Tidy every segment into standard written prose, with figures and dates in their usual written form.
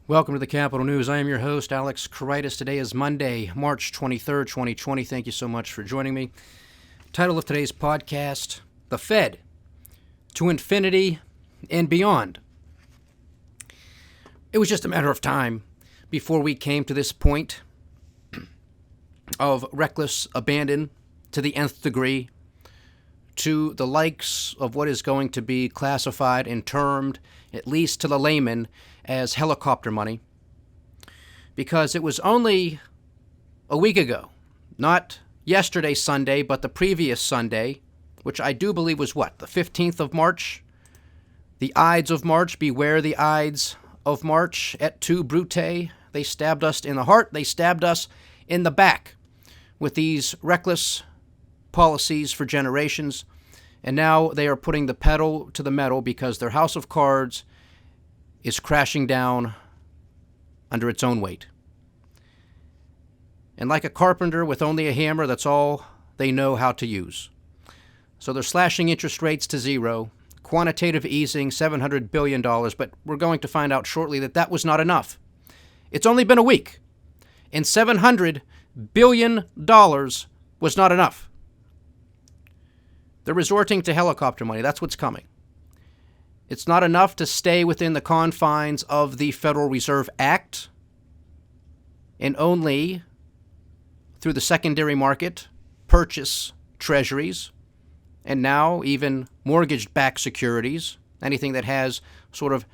Welcome to the Capital News. I am your host, Alex Karitis. Today is Monday, March 23rd, 2020. Thank you so much for joining me. Title of today's podcast, The Fed, to Infinity and Beyond. It was just a matter of time before we came to this point of reckless abandon to the nth degree, to the likes of what is going to be classified and termed, at least to the layman, as helicopter money. Because it was only a week ago, not yesterday Sunday, but the previous Sunday, which I do believe was the 15th of March? The Ides of March, beware the Ides of March, et tu, Brute. They stabbed us in the heart, they stabbed us in the back with these reckless policies for generations, and now they are putting the pedal to the metal because their house of cards is crashing down under its own weight. And like a carpenter with only a hammer, that's all they know how to use. So they're slashing interest rates to zero, quantitative easing, $700 billion, but we're going to find out shortly that that was not enough. It's only been a week, and $700 billion was not enough. They're resorting to helicopter money. That's what's coming. It's not enough to stay within the confines of the Federal Reserve Act, and only through the secondary market purchase Treasuries, and now even mortgage-backed securities. Anything that has sort of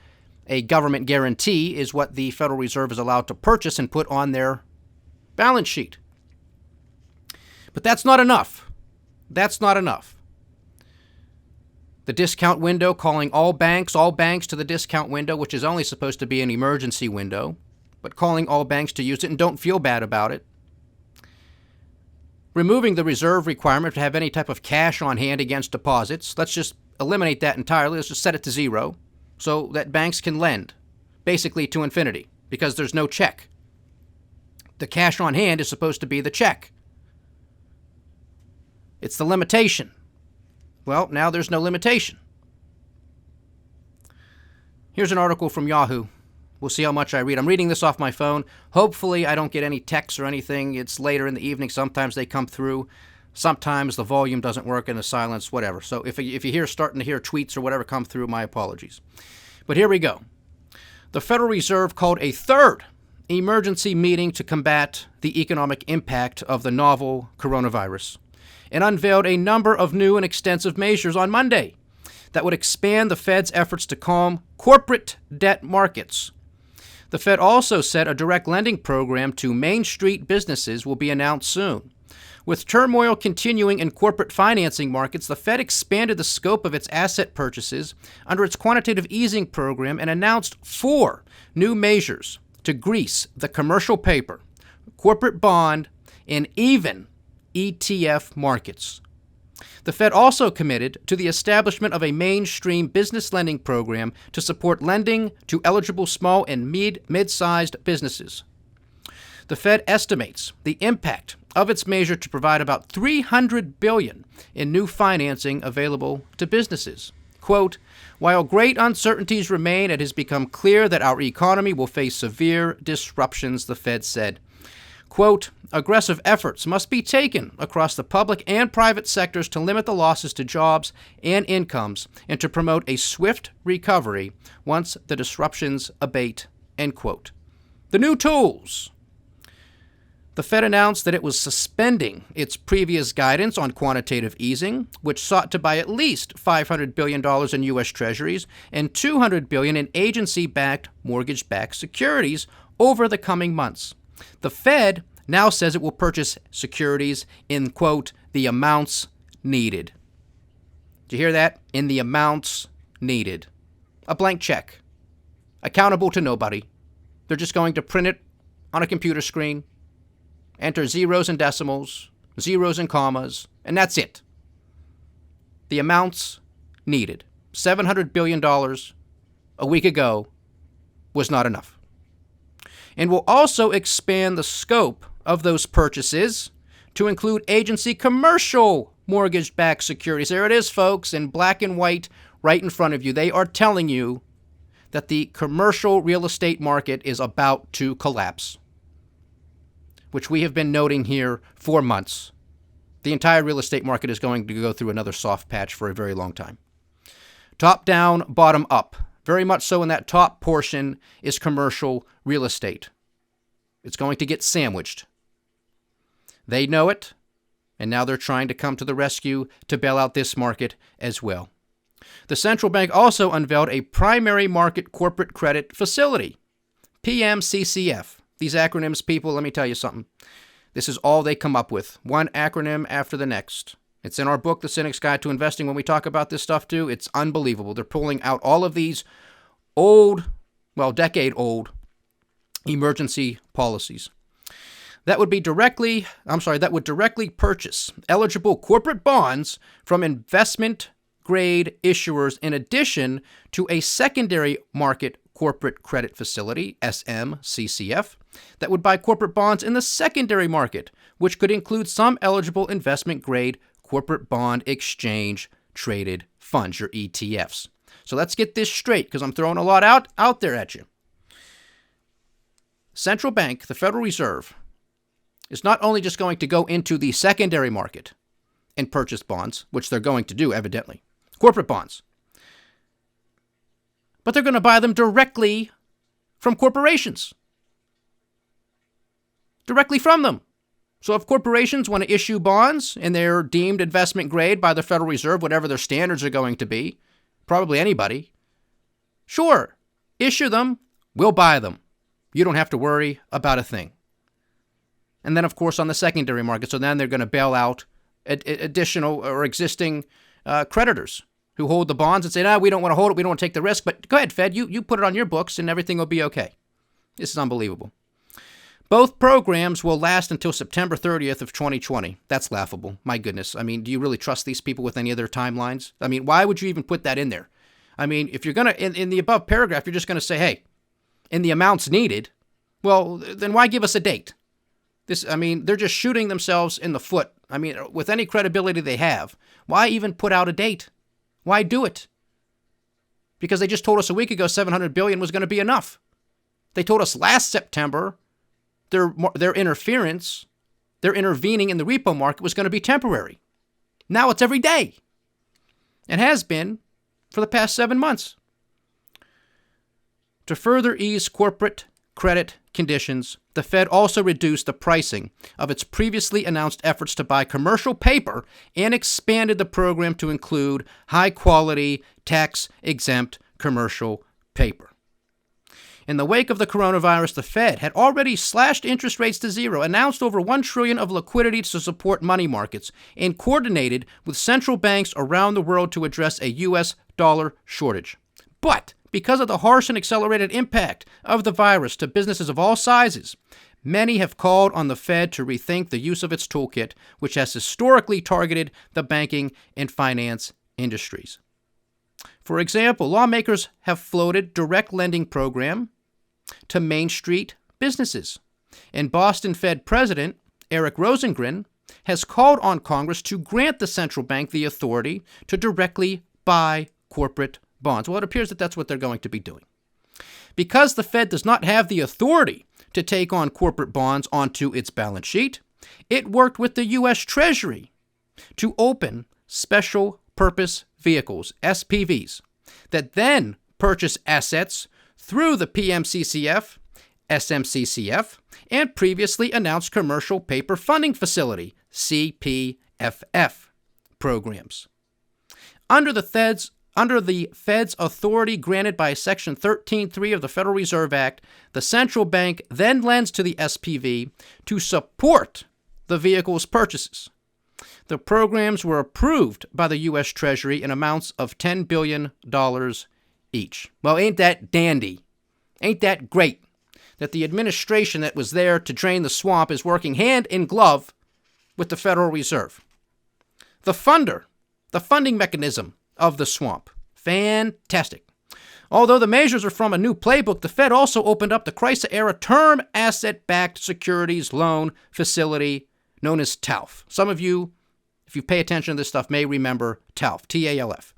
a government guarantee is what the Federal Reserve is allowed to purchase and put on their balance sheet. But that's not enough. That's not enough. The discount window, calling all banks to the discount window, which is only supposed to be an emergency window, but calling all banks to use it and don't feel bad about it. Removing the reserve requirement to have any type of cash on hand against deposits. Let's just eliminate that entirely. Let's just set it to zero so that banks can lend, basically to infinity, because there's no check. The cash on hand is supposed to be the check. It's the limitation. Well, now there's no limitation. Here's an article from Yahoo. We'll see how much I read. I'm reading this off my phone. Hopefully I don't get any texts or anything. It's later in the evening. Sometimes they come through. Sometimes the volume doesn't work in the silence, whatever. So if you starting to hear tweets or whatever come through, my apologies. But here we go. The Federal Reserve called a third emergency meeting to combat the economic impact of the novel coronavirus, and unveiled a number of new and extensive measures on Monday that would expand the Fed's efforts to calm corporate debt markets. The Fed also said a direct lending program to Main Street businesses will be announced soon. With turmoil continuing in corporate financing markets, the Fed expanded the scope of its asset purchases under its quantitative easing program and announced 4 new measures to grease the commercial paper, corporate bond, and even ETF markets. The Fed also committed to the establishment of a mainstream business lending program to support lending to eligible small and mid-sized businesses. The Fed estimates the impact of its measure to provide about $300 billion in new financing available to businesses. Quote, while great uncertainties remain, it has become clear that our economy will face severe disruptions, the Fed said. Quote, aggressive efforts must be taken across the public and private sectors to limit the losses to jobs and incomes and to promote a swift recovery once the disruptions abate, end quote. The new tools. The Fed announced that it was suspending its previous guidance on quantitative easing, which sought to buy at least $500 billion in U.S. Treasuries and $200 billion in agency-backed mortgage-backed securities over the coming months. The Fed now says it will purchase securities in, quote, the amounts needed. Did you hear that? In the amounts needed. A blank check. Accountable to nobody. They're just going to print it on a computer screen, enter zeros and decimals, zeros and commas, and that's it. The amounts needed. $700 billion a week ago was not enough. And will also expand the scope of those purchases to include agency commercial mortgage-backed securities. There it is, folks, in black and white right in front of you. They are telling you that the commercial real estate market is about to collapse, which we have been noting here for months. The entire real estate market is going to go through another soft patch for a very long time. Top down, bottom up. Very much so in that top portion is commercial real estate. It's going to get sandwiched. They know it, and now they're trying to come to the rescue to bail out this market as well. The central bank also unveiled a primary market corporate credit facility, PMCCF. These acronyms, people, let me tell you something. This is all they come up with, one acronym after the next. It's in our book, The Cynic's Guide to Investing, when we talk about this stuff too. It's unbelievable. They're pulling out all of these decade-old emergency policies. That would directly purchase eligible corporate bonds from investment-grade issuers in addition to a secondary market corporate credit facility, SMCCF, that would buy corporate bonds in the secondary market, which could include some eligible investment-grade corporate bond exchange traded funds, your ETFs. So let's get this straight, because I'm throwing a lot out there at you. Central bank, the Federal Reserve, is not only just going to go into the secondary market and purchase bonds, which they're going to do, evidently, corporate bonds, but they're going to buy them directly from corporations. Directly from them. So if corporations want to issue bonds and they're deemed investment grade by the Federal Reserve, whatever their standards are going to be, probably anybody, sure, issue them, we'll buy them. You don't have to worry about a thing. And then, of course, on the secondary market, so then they're going to bail out additional or existing creditors who hold the bonds and say, no, we don't want to hold it, we don't want to take the risk, but go ahead, Fed, you put it on your books and everything will be okay. This is unbelievable. Both programs will last until September 30th of 2020. That's laughable. My goodness. I mean, do you really trust these people with any of their timelines? I mean, why would you even put that in there? I mean, if you're going to, in the above paragraph, you're just going to say, hey, in the amounts needed, well, then why give us a date? They're just shooting themselves in the foot. I mean, with any credibility they have, why even put out a date? Why do it? Because they just told us a week ago $700 billion was going to be enough. They told us last September their interference, their intervening in the repo market was going to be temporary. Now it's every day. It has been for the past 7 months. To further ease corporate credit conditions, the Fed also reduced the pricing of its previously announced efforts to buy commercial paper and expanded the program to include high-quality, tax-exempt commercial paper. In the wake of the coronavirus, the Fed had already slashed interest rates to zero, announced over $1 trillion of liquidity to support money markets, and coordinated with central banks around the world to address a U.S. dollar shortage. But because of the harsh and accelerated impact of the virus to businesses of all sizes, many have called on the Fed to rethink the use of its toolkit, which has historically targeted the banking and finance industries. For example, lawmakers have floated direct lending program to Main Street businesses. And Boston Fed President Eric Rosengren has called on Congress to grant the central bank the authority to directly buy corporate bonds. Well, it appears that that's what they're going to be doing. Because the Fed does not have the authority to take on corporate bonds onto its balance sheet, it worked with the U.S. Treasury to open special purpose vehicles, SPVs, that then purchase assets through the PMCCF, SMCCF, and previously announced Commercial Paper Funding Facility, CPFF, programs. Under the Fed's authority granted by Section 13.3 of the Federal Reserve Act, the central bank then lends to the SPV to support the vehicle's purchases. The programs were approved by the U.S. Treasury in amounts of $10 billion each. Well, ain't that dandy? Ain't that great that the administration that was there to drain the swamp is working hand in glove with the Federal Reserve? The funding mechanism of the swamp. Fantastic. Although the measures are from a new playbook, the Fed also opened up the crisis-era term asset-backed securities loan facility known as TALF. Some of you, if you pay attention to this stuff, may remember TALF, T-A-L-F,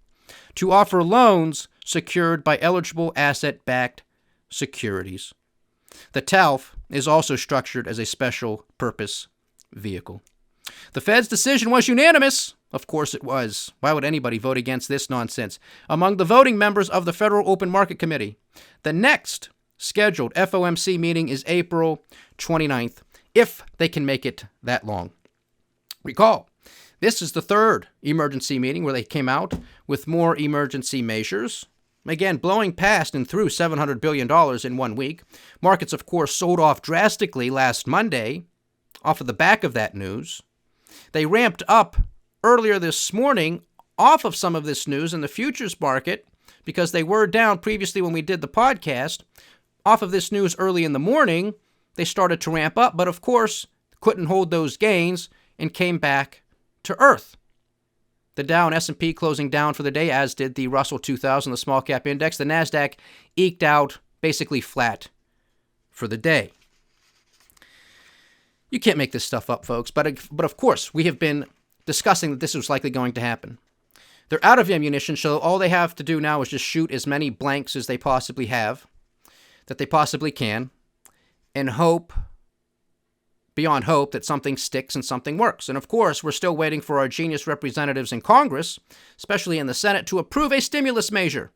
to offer loans secured by eligible asset-backed securities. The TALF is also structured as a special purpose vehicle. The Fed's decision was unanimous. Of course it was. Why would anybody vote against this nonsense? Among the voting members of the Federal Open Market Committee, the next scheduled FOMC meeting is April 29th, if they can make it that long. Recall, this is the third emergency meeting where they came out with more emergency measures. Again, blowing past and through $700 billion in 1 week. Markets, of course, sold off drastically last Monday off of the back of that news. They ramped up earlier this morning off of some of this news in the futures market because they were down previously when we did the podcast. Off of this news early in the morning, they started to ramp up, but of course, couldn't hold those gains and came back to earth. The Dow and S&P closing down for the day, as did the Russell 2000, the small cap index. The NASDAQ eked out basically flat for the day. You can't make this stuff up, folks. But of course, we have been discussing that this was likely going to happen. They're out of ammunition, so all they have to do now is just shoot as many blanks as they possibly have, that they possibly can, and hope, beyond hope, that something sticks and something works. And of course, we're still waiting for our genius representatives in Congress, especially in the Senate, to approve a stimulus measure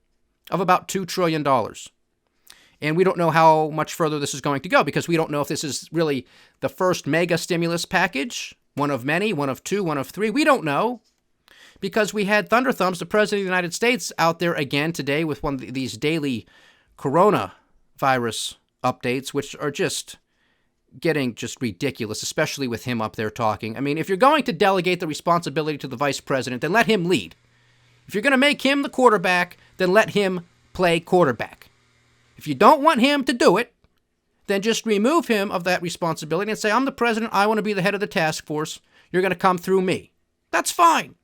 of about $2 trillion. And we don't know how much further this is going to go because we don't know if this is really the first mega stimulus package, one of many, one of two, one of three. We don't know because we had Thunder Thumbs, the President of the United States, out there again today with one of these daily coronavirus updates, which are just getting just ridiculous, especially with him up there talking. I mean, if you're going to delegate the responsibility to the vice president, then let him lead. If you're going to make him the quarterback, then let him play quarterback. If you don't want him to do it, then just remove him of that responsibility and say, I'm the president, I want to be the head of the task force, you're going to come through me. That's fine.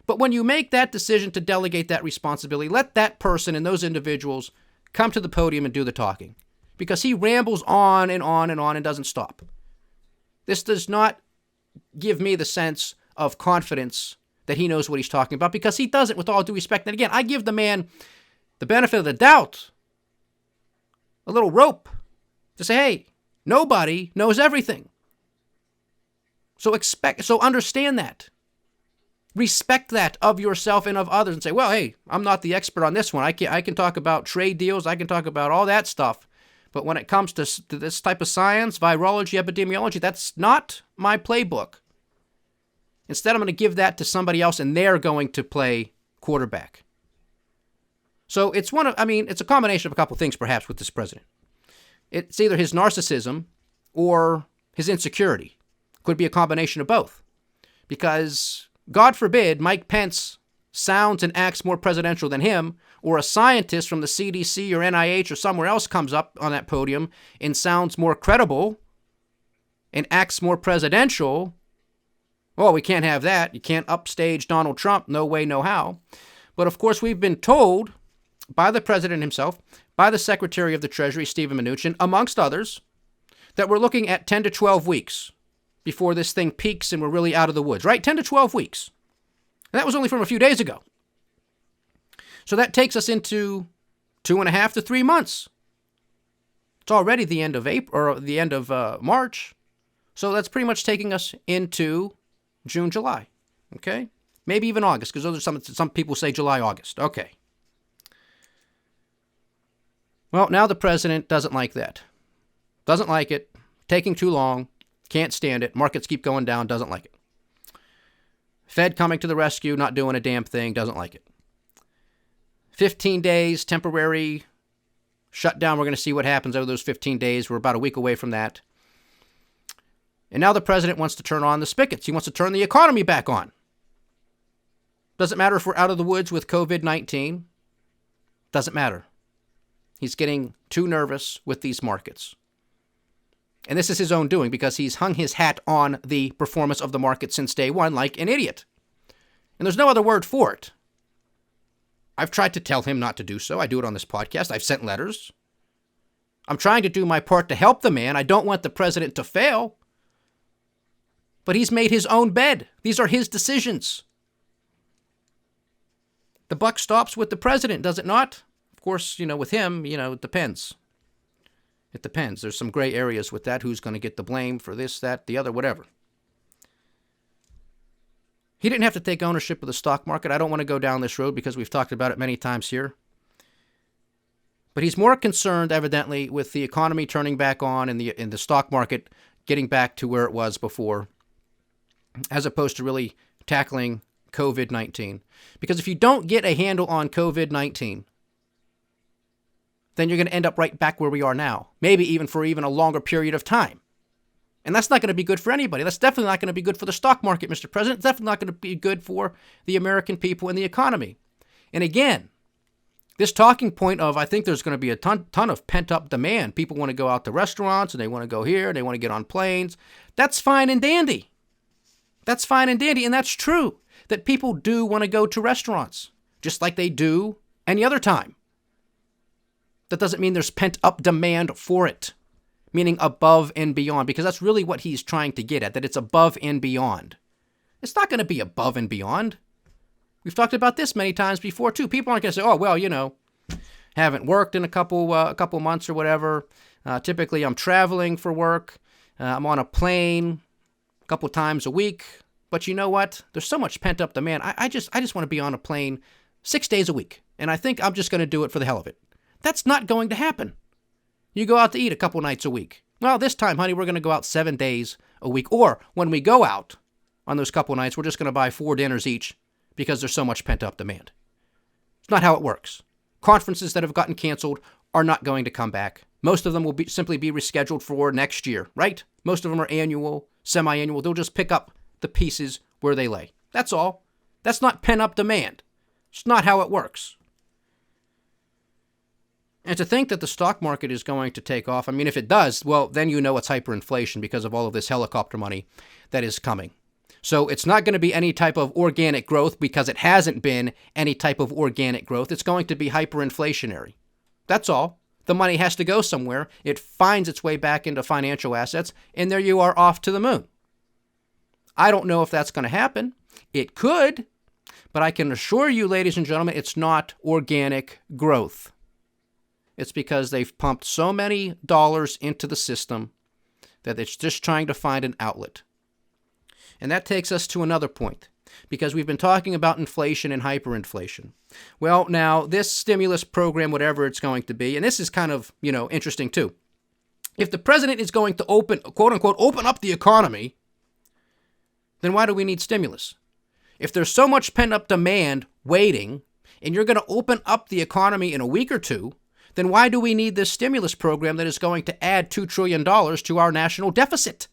But when you make that decision to delegate that responsibility, let that person and those individuals come to the podium and do the talking. Because he rambles on and on and on and doesn't stop. This does not give me the sense of confidence that he knows what he's talking about, because he doesn't, with all due respect. And again, I give the man the benefit of the doubt, a little rope, to say, hey, nobody knows everything. So understand that. Respect that of yourself and of others and say, well, hey, I'm not the expert on this one. I can talk about trade deals. I can talk about all that stuff. But when it comes to this type of science, virology, epidemiology, that's not my playbook. Instead, I'm going to give that to somebody else, and they're going to play quarterback. So it's a combination of a couple things, perhaps, with this president. It's either his narcissism or his insecurity. Could be a combination of both. Because, God forbid, Mike Pence sounds and acts more presidential than him, or a scientist from the CDC or NIH or somewhere else comes up on that podium and sounds more credible and acts more presidential. Oh, we can't have that. You can't upstage Donald Trump. No way, no how. But of course, we've been told by the president himself, by the Secretary of the Treasury, Steven Mnuchin, amongst others, that we're looking at 10 to 12 weeks before this thing peaks and we're really out of the woods, right? 10 to 12 weeks. And that was only from a few days ago. So that takes us into 2.5 to 3 months. It's already the end of April or the end of March. So that's pretty much taking us into June, July. Okay? Maybe even August, because those are some people say July, August. Okay. Well, now the president doesn't like that. Doesn't like it. Taking too long. Can't stand it. Markets keep going down. Doesn't like it. Fed coming to the rescue, not doing a damn thing. Doesn't like it. 15 days, temporary shutdown. We're going to see what happens over those 15 days. We're about a week away from that. And now the president wants to turn on the spigots. He wants to turn the economy back on. Doesn't matter if we're out of the woods with COVID-19. Doesn't matter. He's getting too nervous with these markets. And this is his own doing because he's hung his hat on the performance of the market since day one like an idiot. And there's no other word for it. I've tried to tell him not to do so. I do it on this podcast. I've sent letters. I'm trying to do my part to help the man. I don't want the president to fail. But he's made his own bed. These are his decisions. The buck stops with the president, does it not? Of course, with him, it depends. It depends. There's some gray areas with that. Who's going to get the blame for this, that, the other, whatever. He didn't have to take ownership of the stock market. I don't want to go down this road because we've talked about it many times here. But he's more concerned, evidently, with the economy turning back on and the stock market getting back to where it was before, as opposed to really tackling COVID-19. Because if you don't get a handle on COVID-19, then you're going to end up right back where we are now, maybe even for a longer period of time. And that's not going to be good for anybody. That's definitely not going to be good for the stock market, Mr. President. It's definitely not going to be good for the American people and the economy. And again, this talking point of, I think there's going to be a ton of pent-up demand. People want to go out to restaurants, and they want to go here, and they want to get on planes. That's fine and dandy. That's fine and dandy, and that's true, that people do want to go to restaurants, just like they do any other time. That doesn't mean there's pent-up demand for it, meaning above and beyond, because that's really what he's trying to get at, that it's above and beyond. It's not going to be above and beyond. We've talked about this many times before, too. People aren't going to say, oh, well, haven't worked in a couple months or whatever. Typically, I'm traveling for work. I'm on a plane a couple times a week. But you know what? There's so much pent-up demand. I just want to be on a plane 6 days a week. And I think I'm just going to do it for the hell of it. That's not going to happen. You go out to eat a couple nights a week. Well, this time, honey, we're going to go out 7 days a week. Or when we go out on those couple nights, we're just going to buy 4 dinners each because there's so much pent-up demand. It's not how it works. Conferences that have gotten canceled are not going to come back. Most of them will simply be rescheduled for next year, right? Most of them are annual, semi-annual. They'll just pick up the pieces where they lay. That's all. That's not pent-up demand. It's not how it works. And to think that the stock market is going to take off, I mean, if it does, well, then you know it's hyperinflation because of all of this helicopter money that is coming. So it's not going to be any type of organic growth because it hasn't been any type of organic growth. It's going to be hyperinflationary. That's all. The money has to go somewhere. It finds its way back into financial assets, and there you are off to the moon. I don't know if that's going to happen. It could, but I can assure you, ladies and gentlemen, it's not organic growth. It's because they've pumped so many dollars into the system that it's just trying to find an outlet. And that takes us to another point, because we've been talking about inflation and hyperinflation. Well, now, this stimulus program, whatever it's going to be, and this is kind of, interesting too. If the president is going to quote unquote, open up the economy, then why do we need stimulus? If there's so much pent-up demand waiting, and you're going to open up the economy in a week or two, then why do we need this stimulus program that is going to add $2 trillion to our national deficit?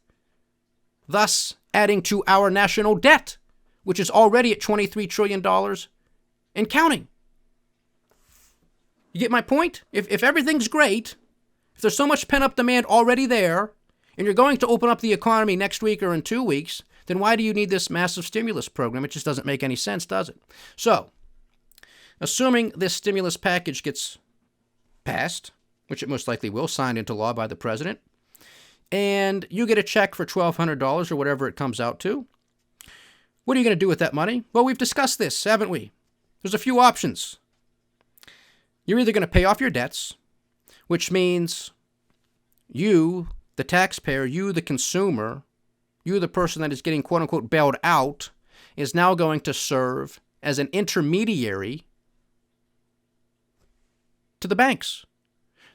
Thus, adding to our national debt, which is already at $23 trillion and counting. You get my point? If everything's great, if there's so much pent-up demand already there, and you're going to open up the economy next week or in 2 weeks, then why do you need this massive stimulus program? It just doesn't make any sense, does it? So, assuming this stimulus package gets passed, which it most likely will, signed into law by the president, and you get a check for $1,200 or whatever it comes out to, what are you going to do with that money? Well, we've discussed this, haven't we? There's a few options. You're either going to pay off your debts, which means you, the taxpayer, you, the consumer, you, the person that is getting quote-unquote bailed out, is now going to serve as an intermediary to the banks.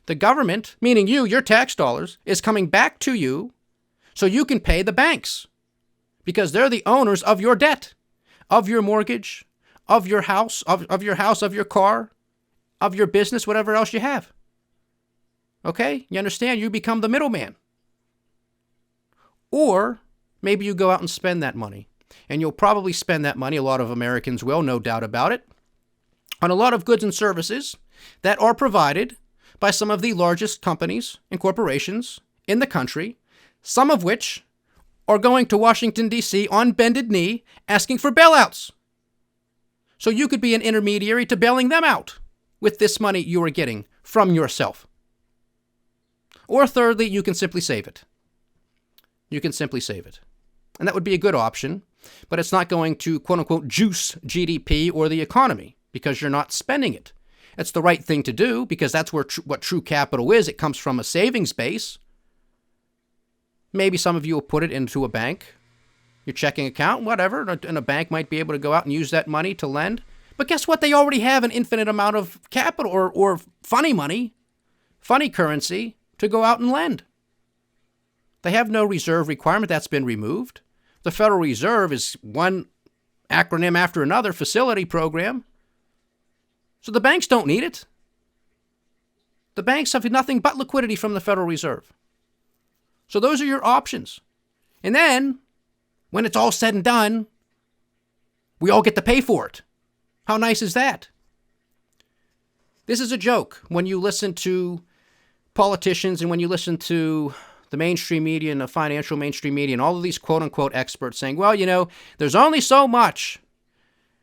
The government, meaning you, your tax dollars, is coming back to you so you can pay the banks because they're the owners of your debt, of your mortgage, of your house, of your car, of your business, whatever else you have. Okay? You understand? You become the middleman. Or maybe you go out and spend that money. And you'll probably spend that money, a lot of Americans will, no doubt about it, on a lot of goods and services that are provided by some of the largest companies and corporations in the country, some of which are going to Washington, D.C. on bended knee asking for bailouts. So you could be an intermediary to bailing them out with this money you are getting from yourself. Or thirdly, you can simply save it. You can simply save it. And that would be a good option, but it's not going to, quote-unquote, juice GDP or the economy because you're not spending it. That's the right thing to do because that's where what true capital is. It comes from a savings base. Maybe some of you will put it into a bank, your checking account, whatever, and a bank might be able to go out and use that money to lend. But guess what? They already have an infinite amount of capital or funny money, funny currency to go out and lend. They have no reserve requirement. That's been removed. The Federal Reserve is one acronym after another, facility program. So the banks don't need it. The banks have nothing but liquidity from the Federal Reserve. So those are your options. And then, when it's all said and done, we all get to pay for it. How nice is that? This is a joke when you listen to politicians and when you listen to the mainstream media and the financial mainstream media and all of these quote-unquote experts saying, well, there's only so much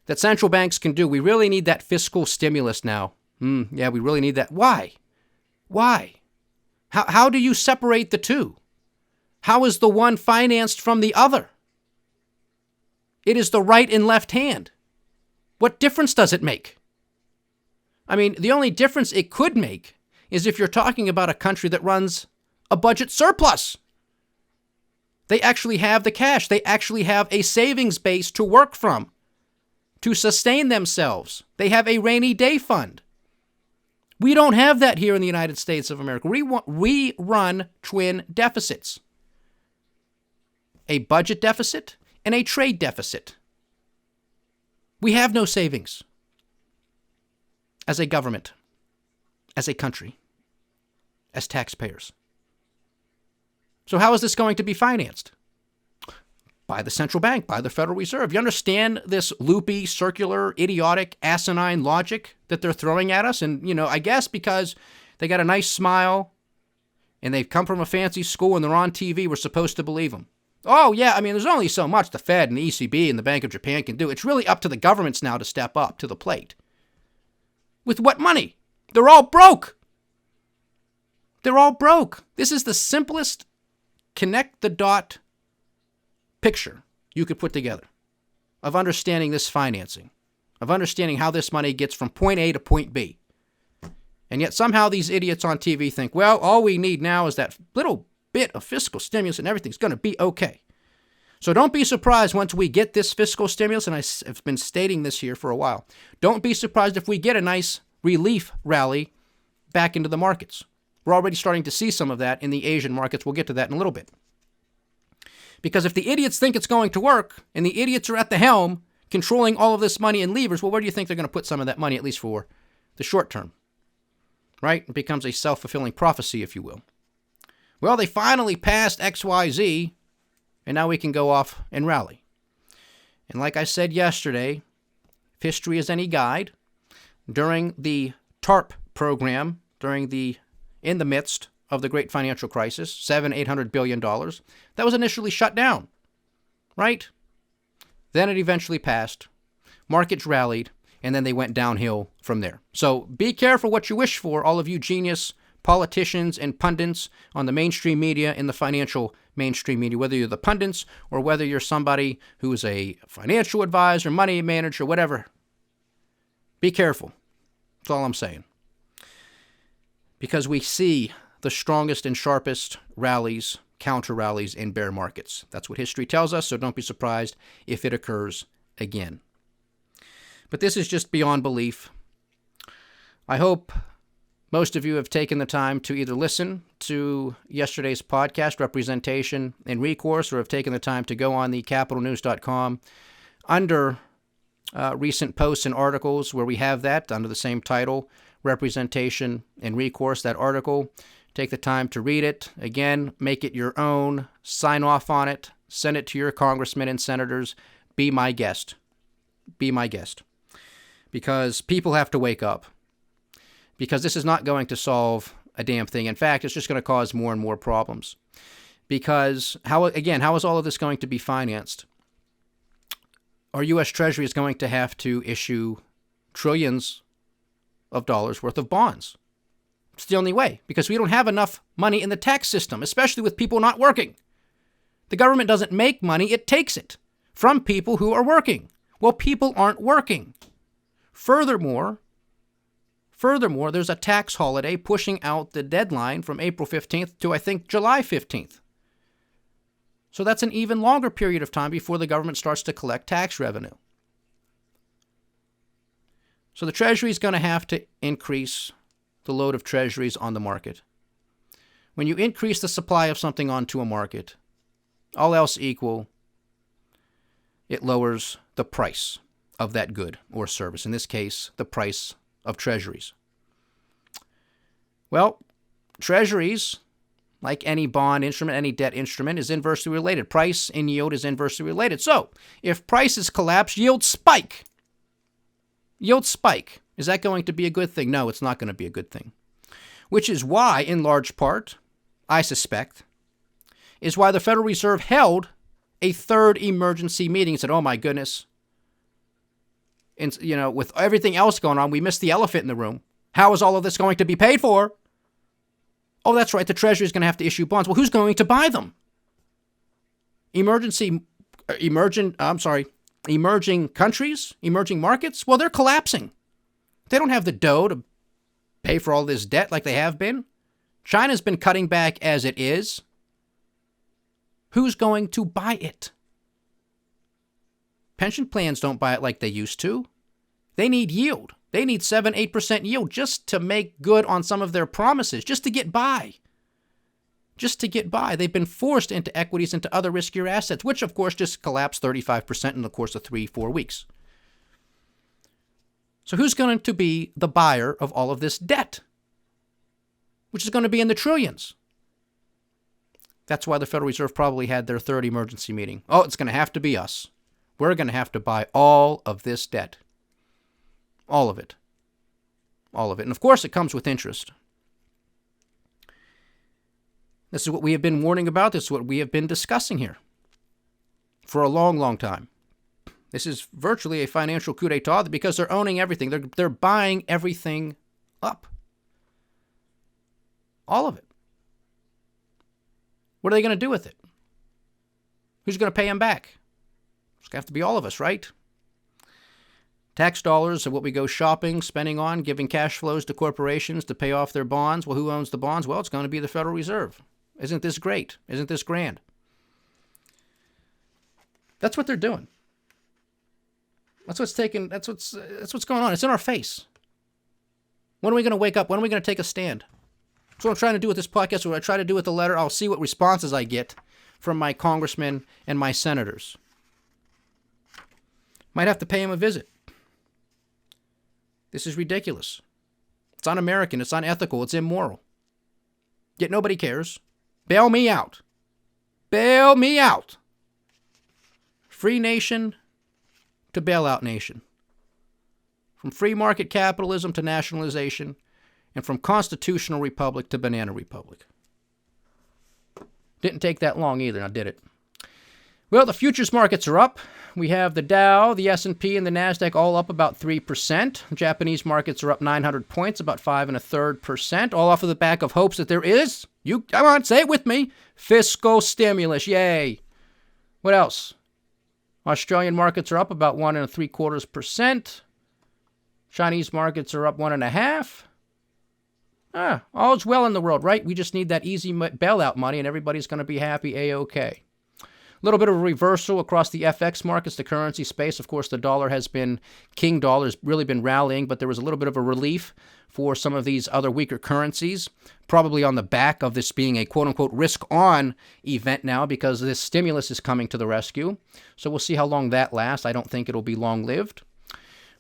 that central banks can do. We really need that fiscal stimulus now. Yeah, we really need that. Why? How do you separate the two? How is the one financed from the other? It is the right and left hand. What difference does it make? I mean, the only difference it could make is if you're talking about a country that runs a budget surplus. They actually have the cash. They actually have a savings base to work from, to sustain themselves. They have a rainy day fund. We don't have that here in the United States of America. We run twin deficits. A budget deficit and a trade deficit. We have no savings as a government, as a country, as taxpayers. So how is this going to be financed? By the central bank, by the Federal Reserve. You understand this loopy, circular, idiotic, asinine logic that they're throwing at us? And, I guess because they got a nice smile and they've come from a fancy school and they're on TV, we're supposed to believe them. Oh, yeah, there's only so much the Fed and the ECB and the Bank of Japan can do. It's really up to the governments now to step up to the plate. With what money? They're all broke. They're all broke. This is the simplest connect the dot picture you could put together of understanding this financing, of understanding how this money gets from point A to point B. And yet somehow these idiots on TV think, well, all we need now is that little bit of fiscal stimulus and everything's going to be okay. So don't be surprised once we get this fiscal stimulus, and I've been stating this here for a while, don't be surprised if we get a nice relief rally back into the markets. We're already starting to see some of that in the Asian markets. We'll get to that in a little bit. Because if the idiots think it's going to work, and the idiots are at the helm controlling all of this money and levers, well, where do you think they're going to put some of that money, at least for the short term? Right? It becomes a self-fulfilling prophecy, if you will. Well, they finally passed XYZ, and now we can go off and rally. And like I said yesterday, if history is any guide, during the TARP program, in the midst of the great financial crisis, $700-800 billion, that was initially shut down, right? Then it eventually passed, markets rallied, and then they went downhill from there. So be careful what you wish for, all of you genius politicians and pundits on the mainstream media and the financial mainstream media, whether you're the pundits or whether you're somebody who is a financial advisor, money manager, whatever. Be careful. That's all I'm saying. Because we see the strongest and sharpest rallies, counter rallies in bear markets. That's what history tells us, so don't be surprised if it occurs again. But this is just beyond belief. I hope most of you have taken the time to either listen to yesterday's podcast, Representation and Recourse, or have taken the time to go on the capitalnews.com under recent posts and articles where we have that under the same title, Representation and Recourse, that article. Take the time to read it. Again, make it your own. Sign off on it. Send it to your congressmen and senators. Be my guest. Be my guest. Because people have to wake up. Because this is not going to solve a damn thing. In fact, it's just going to cause more and more problems. Because, how is all of this going to be financed? Our U.S. Treasury is going to have to issue trillions of dollars worth of bonds. It's the only way, because we don't have enough money in the tax system, especially with people not working. The government doesn't make money, it takes it from people who are working. Well, people aren't working. Furthermore, Furthermore, there's a tax holiday pushing out the deadline from April 15th to, I think, July 15th. So that's an even longer period of time before the government starts to collect tax revenue. So the Treasury is going to have to increase the load of Treasuries on the market. When you increase the supply of something onto a market, all else equal, it lowers the price of that good or service. In this case, the price of Treasuries. Well, Treasuries, like any bond instrument, any debt instrument, is inversely related. Price and yield is inversely related. So, if prices collapse, yields spike. Yields spike. Is that going to be a good thing? No, it's not going to be a good thing. Which is why, in large part, I suspect, is why the Federal Reserve held a third emergency meeting and said, oh my goodness, and, with everything else going on, we missed the elephant in the room. How is all of this going to be paid for? Oh, that's right. The Treasury is going to have to issue bonds. Well, who's going to buy them? Emerging countries, emerging markets. Well, they're collapsing. They don't have the dough to pay for all this debt like they have been. China's been cutting back as it is. Who's going to buy it? Pension plans don't buy it like they used to. They need yield. They need 7-8% yield just to make good on some of their promises, just to get by. Just to get by. They've been forced into equities, into other riskier assets, which, of course, just collapsed 35% in the course of 3-4 weeks. So who's going to be the buyer of all of this debt, which is going to be in the trillions? That's why the Federal Reserve probably had their third emergency meeting. Oh, it's going to have to be us. We're going to have to buy all of this debt. All of it. All of it. And of course, it comes with interest. This is what we have been warning about. This is what we have been discussing here for a long, long time. This is virtually a financial coup d'etat because they're owning everything. They're buying everything up. All of it. What are they going to do with it? Who's going to pay them back? It's going to have to be all of us, right? Tax dollars are what we go shopping, spending on, giving cash flows to corporations to pay off their bonds. Well, who owns the bonds? Well, it's going to be the Federal Reserve. Isn't this great? Isn't this grand? That's what they're doing. That's what's going on. It's in our face. When are we going to wake up? When are we going to take a stand? That's what I'm trying to do with this podcast. What I try to do with the letter, I'll see what responses I get from my congressmen and my senators. Might have to pay him a visit. This is ridiculous. It's un-American. It's unethical. It's immoral. Yet nobody cares. Bail me out. Bail me out. Free nation to bailout nation. From free market capitalism to nationalization, and from constitutional republic to banana republic. Didn't take that long either, now did it? Well, the futures markets are up. We have the Dow, the S&P, and the NASDAQ all up about 3%. Japanese markets are up 900 points, about 5.33%, all off of the back of hopes that there is, come on, say it with me, fiscal stimulus. Yay. What else? Australian markets are up about 1.75%. Chinese markets are up 1.5%. All's well in the world, right? We just need that easy bailout money and everybody's going to be happy, A-OK. A little bit of a reversal across the FX markets, the currency space. Of course, the dollar has been, king dollar has really been rallying, but there was a little bit of a relief for some of these other weaker currencies, probably on the back of this being a quote-unquote risk-on event now because this stimulus is coming to the rescue. So we'll see how long that lasts. I don't think it'll be long-lived.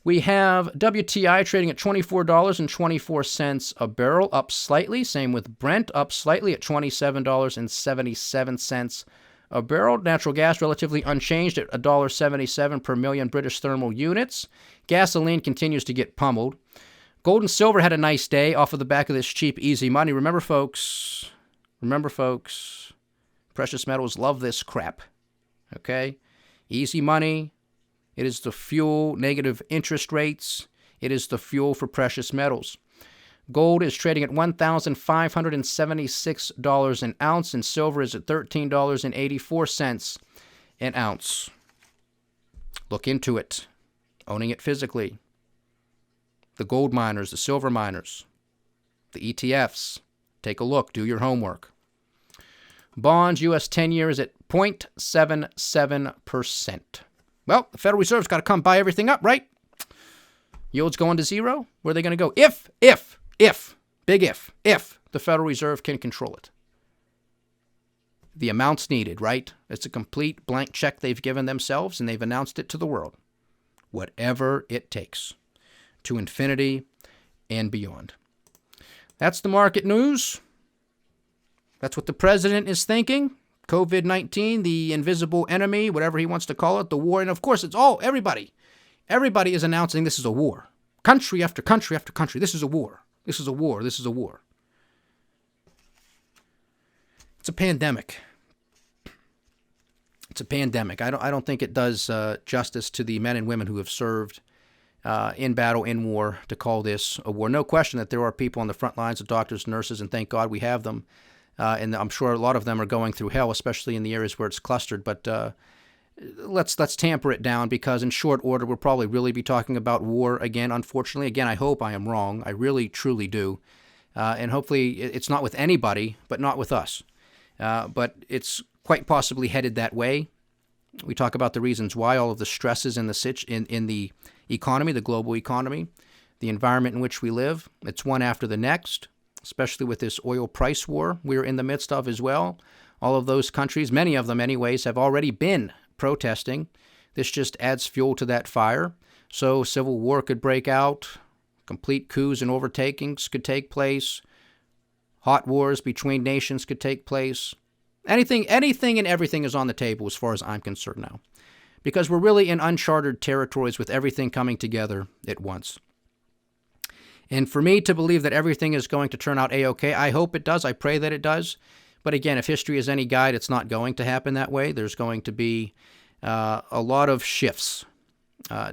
We have WTI trading at $24.24 a barrel, up slightly. Same with Brent, up slightly at $27.77 a barrel. Natural gas relatively unchanged at $1.77 per million British thermal units. Gasoline continues to get pummeled. Gold and silver had a nice day off of the back of this cheap, easy money. Remember, folks, precious metals love this crap. Okay? Easy money. It is the fuel, negative interest rates. It is the fuel for precious metals. Gold is trading at $1,576 an ounce, and silver is at $13.84 an ounce. Look into it. Owning it physically. the gold miners, the silver miners, the ETFs. Take a look. Do your homework. Bonds, U.S. 10-year is at 0.77%. Well, the Federal Reserve's got to come buy everything up, right? Yields going to zero? Where are they going to go? If, big if the Federal Reserve can control it. The amounts needed, right? It's a complete blank check they've given themselves, and they've announced it to the world. Whatever it takes. To infinity and beyond. That's the market news. That's what the president is thinking. COVID-19, the invisible enemy, whatever he wants to call it, the war. And of course, it's all, everybody. Everybody is announcing this is a war. Country after country after country. This is a war. This is a war. This is a war. It's a pandemic. It's a pandemic. I don't think it does justice to the men and women who have served in battle, in war, to call this a war. No question that there are people on the front lines of doctors, nurses, and thank God we have them. And I'm sure a lot of them are going through hell, especially in the areas where it's clustered. But let's tamper it down, because in short order, we'll probably really be talking about war again, unfortunately. Again, I hope I am wrong. I really, truly do. And hopefully it's not with anybody, but not with us. But it's quite possibly headed that way. We talk about the reasons why, all of the stresses in the economy, the global economy, the environment in which we live. It's one after the next. Especially with this oil price war we're in the midst of as well. All of those countries, many of them anyways, have already been protesting. This just adds fuel to that fire. So civil war could break out. Complete coups and overtakings could take place. Hot wars between nations could take place. Anything and everything is on the table as far as I'm concerned now. Because we're really in uncharted territories with everything coming together at once. And for me to believe that everything is going to turn out A-OK, I hope it does. I pray that it does. But again, if history is any guide, it's not going to happen that way. There's going to be a lot of shifts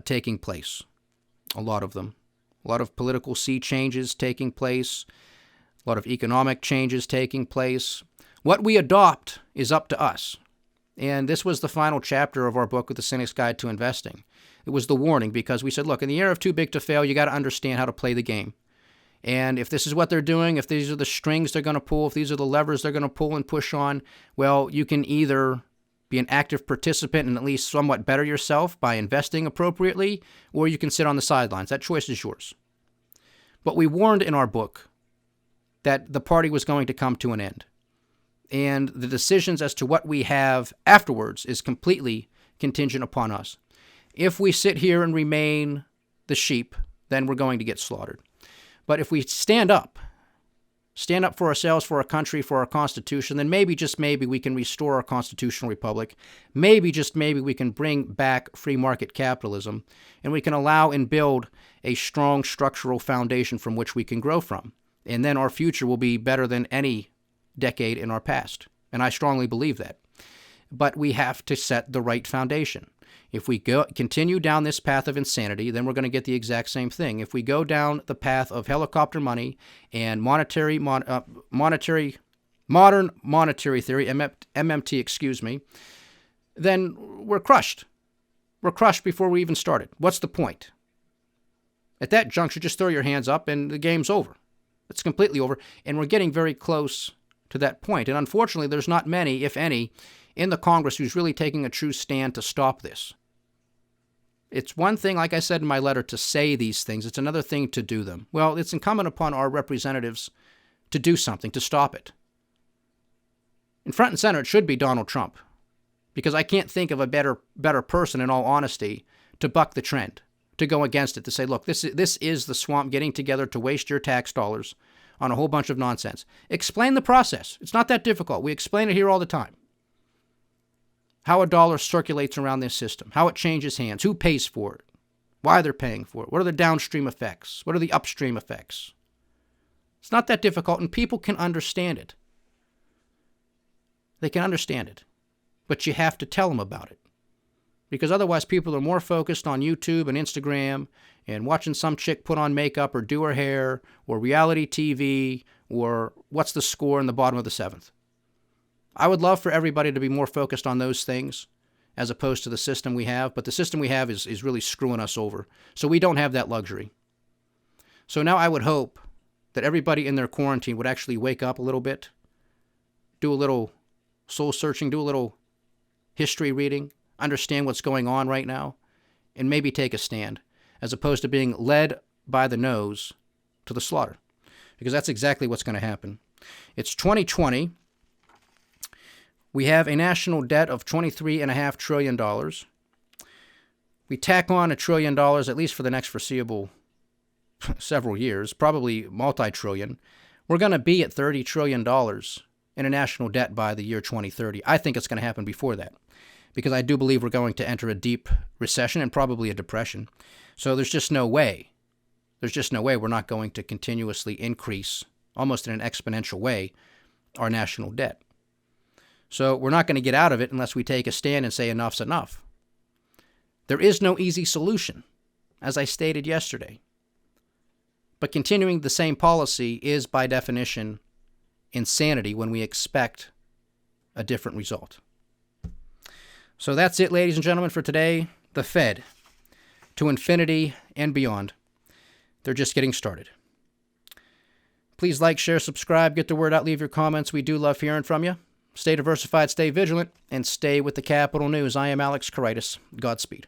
taking place. A lot of them. A lot of political sea changes taking place. A lot of economic changes taking place. What we adopt is up to us. And this was the final chapter of our book with the Cynic's Guide to Investing. It was the warning, because we said, look, in the era of too big to fail, you got to understand how to play the game. And if this is what they're doing, if these are the strings they're going to pull, if these are the levers they're going to pull and push on, well, you can either be an active participant and at least somewhat better yourself by investing appropriately, or you can sit on the sidelines. That choice is yours. But we warned in our book that the party was going to come to an end. And the decisions as to what we have afterwards is completely contingent upon us. If we sit here and remain the sheep, then we're going to get slaughtered. But if we stand up for ourselves, for our country, for our Constitution, then maybe, just maybe, we can restore our constitutional republic. Maybe, just maybe, we can bring back free market capitalism, and we can allow and build a strong structural foundation from which we can grow from. And then our future will be better than any decade in our past. And I strongly believe that. But we have to set the right foundation. If we continue down this path of insanity, then we're going to get the exact same thing. If we go down the path of helicopter money and modern monetary theory, MMT, then we're crushed. We're crushed before we even started. What's the point? At that juncture, just throw your hands up and the game's over. It's completely over, and we're getting very close to that point. And unfortunately, there's not many, if any, in the Congress who's really taking a true stand to stop this. It's one thing, like I said in my letter, to say these things. It's another thing to do them. Well, it's incumbent upon our representatives to do something, to stop it. In front and center, it should be Donald Trump, because I can't think of a better person, in all honesty, to buck the trend, to go against it, to say, look, this is the swamp getting together to waste your tax dollars on a whole bunch of nonsense. Explain the process. It's not that difficult. We explain it here all the time. How a dollar circulates around this system, how it changes hands, who pays for it, why they're paying for it, what are the downstream effects, what are the upstream effects. It's not that difficult, and people can understand it. They can understand it, but you have to tell them about it. Because otherwise people are more focused on YouTube and Instagram and watching some chick put on makeup or do her hair or reality TV or what's the score in the bottom of the seventh. I would love for everybody to be more focused on those things as opposed to the system we have, but the system we have is really screwing us over. So we don't have that luxury. So now I would hope that everybody in their quarantine would actually wake up a little bit, do a little soul searching, do a little history reading, understand what's going on right now, and maybe take a stand, as opposed to being led by the nose to the slaughter. Because that's exactly what's going to happen. It's 2020. We have a national debt of $23.5 trillion. We tack on $1 trillion, at least for the next foreseeable several years, probably multi-trillion. We're going to be at $30 trillion in a national debt by the year 2030. I think it's going to happen before that, because I do believe we're going to enter a deep recession and probably a depression. So there's just no way. There's just no way we're not going to continuously increase, almost in an exponential way, our national debt. So we're not going to get out of it unless we take a stand and say enough's enough. There is no easy solution, as I stated yesterday. But continuing the same policy is, by definition, insanity when we expect a different result. So that's it, ladies and gentlemen, for today. The Fed, to infinity and beyond. They're just getting started. Please like, share, subscribe, get the word out, leave your comments. We do love hearing from you. Stay diversified, stay vigilant, and stay with the Capital News. I am Alex Karitis. Godspeed.